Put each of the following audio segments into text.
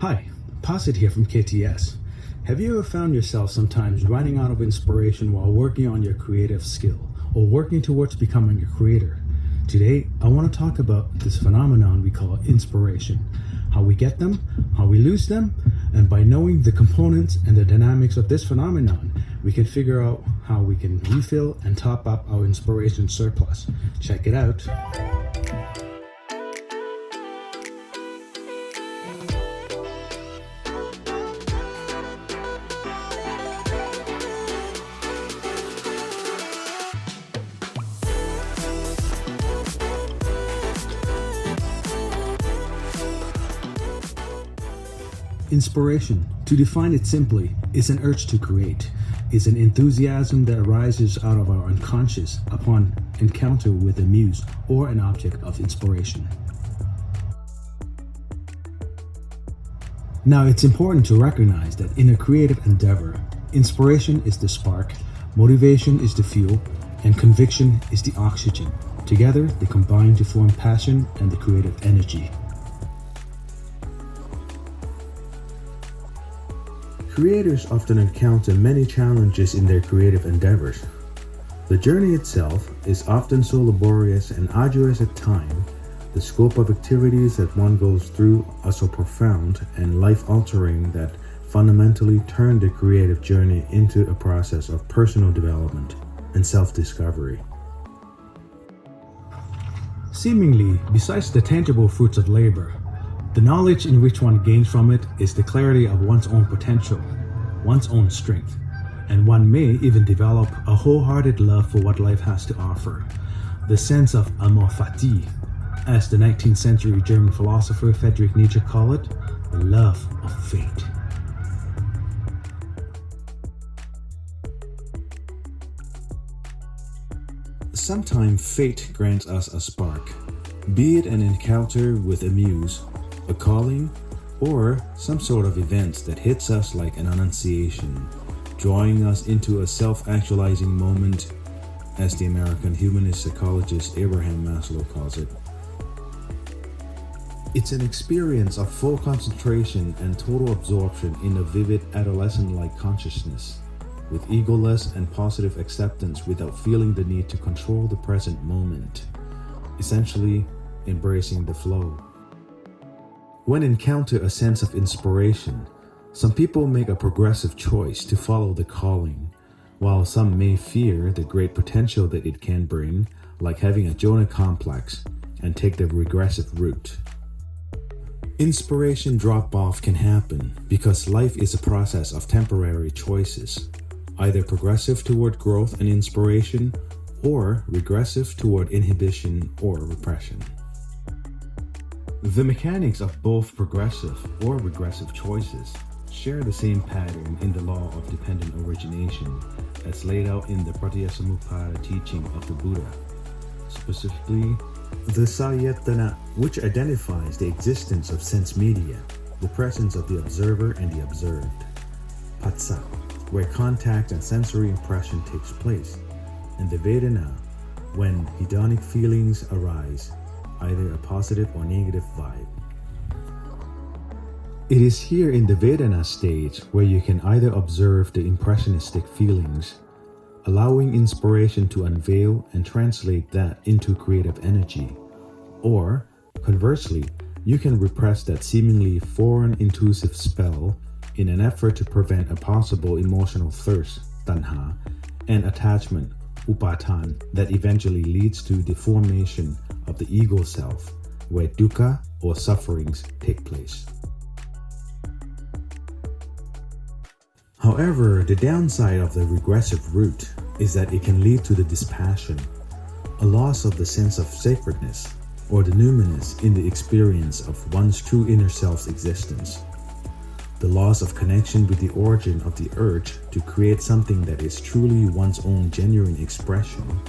Hi, Posit here from KTS. Have you ever found yourself sometimes running out of inspiration while working on your creative skill or working towards becoming a creator? Today, I want to talk about this phenomenon we call inspiration, how we get them, how we lose them, and by knowing the components and the dynamics of this phenomenon, we can figure out how we can refill and top up our inspiration surplus. Check it out. Inspiration, to define it simply, is an urge to create, is an enthusiasm that arises out of our unconscious upon encounter with a muse or an object of inspiration. Now, it's important to recognize that in a creative endeavor, inspiration is the spark, motivation is the fuel, and conviction is the oxygen. Together, they combine to form passion and the creative energy. Creators often encounter many challenges in their creative endeavors. The journey itself is often so laborious and arduous at times. The scope of activities that one goes through are so profound and life-altering that fundamentally turn the creative journey into a process of personal development and self-discovery. Seemingly, besides the tangible fruits of labor, the knowledge in which one gains from it is the clarity of one's own potential, one's own strength, and one may even develop a wholehearted love for what life has to offer. The sense of amour fati, as the 19th century German philosopher Friedrich Nietzsche called it, the love of fate. Sometimes fate grants us a spark, be it an encounter with a muse, a calling, or some sort of event that hits us like an annunciation, drawing us into a self-actualizing moment, as the American humanist psychologist Abraham Maslow calls it. It's an experience of full concentration and total absorption in a vivid adolescent-like consciousness, with egoless and positive acceptance without feeling the need to control the present moment, essentially embracing the flow. When encounter a sense of inspiration, some people make a progressive choice to follow the calling, while some may fear the great potential that it can bring, like having a Jonah complex, and take the regressive route. Inspiration drop-off can happen because life is a process of temporary choices, either progressive toward growth and inspiration, or regressive toward inhibition or repression. The mechanics of both progressive or regressive choices share the same pattern in the law of dependent origination as laid out in the Pratityasamutpada teaching of the Buddha, specifically the Sayatana, which identifies the existence of sense media, the presence of the observer and the observed, Patsa, where contact and sensory impression takes place, and the Vedana, when hedonic feelings arise, either a positive or negative vibe. It is here in the Vedana stage where you can either observe the impressionistic feelings, allowing inspiration to unveil and translate that into creative energy, or, conversely, you can repress that seemingly foreign intuitive spell in an effort to prevent a possible emotional thirst, tanha, and attachment, upatan, that eventually leads to the formation of the ego self, where dukkha or sufferings take place. However, the downside of the regressive route is that it can lead to the dispassion, a loss of the sense of sacredness, or the numinous in the experience of one's true inner self's existence, the loss of connection with the origin of the urge to create something that is truly one's own genuine expression,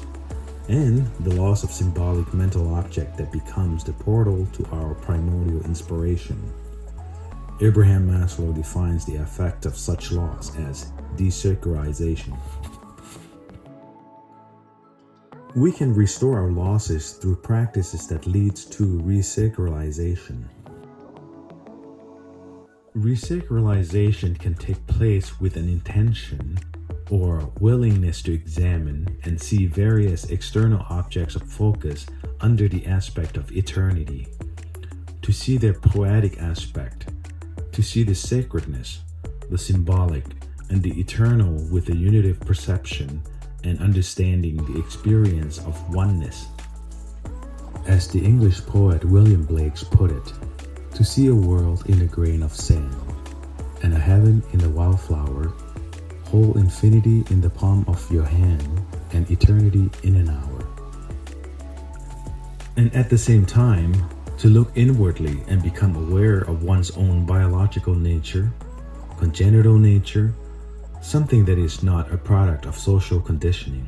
and the loss of symbolic mental object that becomes the portal to our primordial inspiration. Abraham Maslow defines the effect of such loss as desacralization. We can restore our losses through practices that leads to resacralization. Resacralization can take place with an intention or willingness to examine and see various external objects of focus under the aspect of eternity, to see their poetic aspect, to see the sacredness, the symbolic, and the eternal with the unitive perception and understanding the experience of oneness. As the English poet William Blake put it, to see a world in a grain of sand, and a heaven in a wildflower, whole infinity in the palm of your hand, and eternity in an hour. And at the same time, to look inwardly and become aware of one's own biological nature, congenital nature, something that is not a product of social conditioning.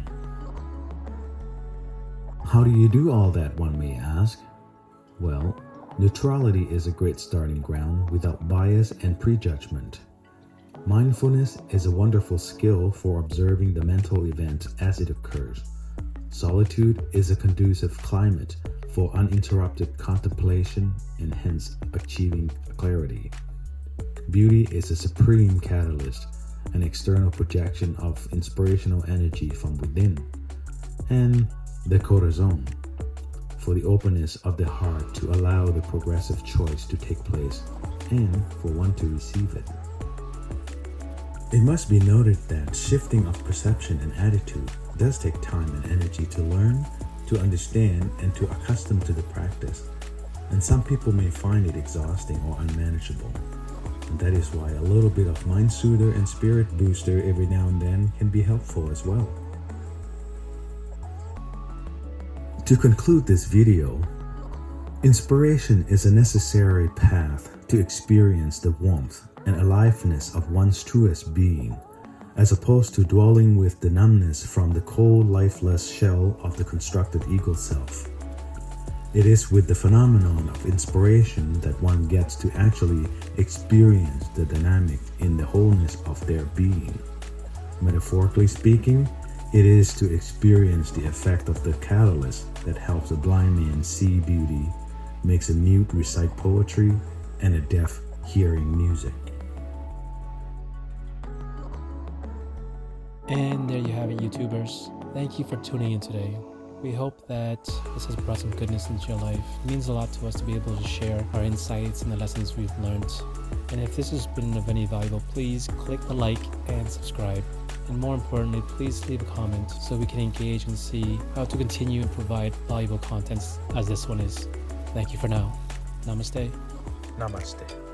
How do you do all that, one may ask? Well, neutrality is a great starting ground without bias and prejudgment. Mindfulness is a wonderful skill for observing the mental event as it occurs. Solitude is a conducive climate for uninterrupted contemplation and hence achieving clarity. Beauty is a supreme catalyst, an external projection of inspirational energy from within. And the corazon, for the openness of the heart to allow the progressive choice to take place and for one to receive it. It must be noted that shifting of perception and attitude does take time and energy to learn, to understand, and to accustom to the practice, and some people may find it exhausting or unmanageable. And that is why a little bit of mind soother and spirit booster every now and then can be helpful as well. To conclude this video, inspiration is a necessary path to experience the warmth and aliveness of one's truest being, as opposed to dwelling with the numbness from the cold, lifeless shell of the constructed ego self. It is with the phenomenon of inspiration that one gets to actually experience the dynamic in the wholeness of their being. Metaphorically speaking, it is to experience the effect of the catalyst that helps a blind man see beauty, makes a mute recite poetry, and a deaf hearing music. And there you have it, YouTubers. Thank you for tuning in today. We hope that this has brought some goodness into your life. It means a lot to us to be able to share our insights and the lessons we've learned. And if this has been of any value, please click the like and subscribe. And more importantly, please leave a comment so we can engage and see how to continue and provide valuable contents as this one is. Thank you for now. Namaste. Namaste.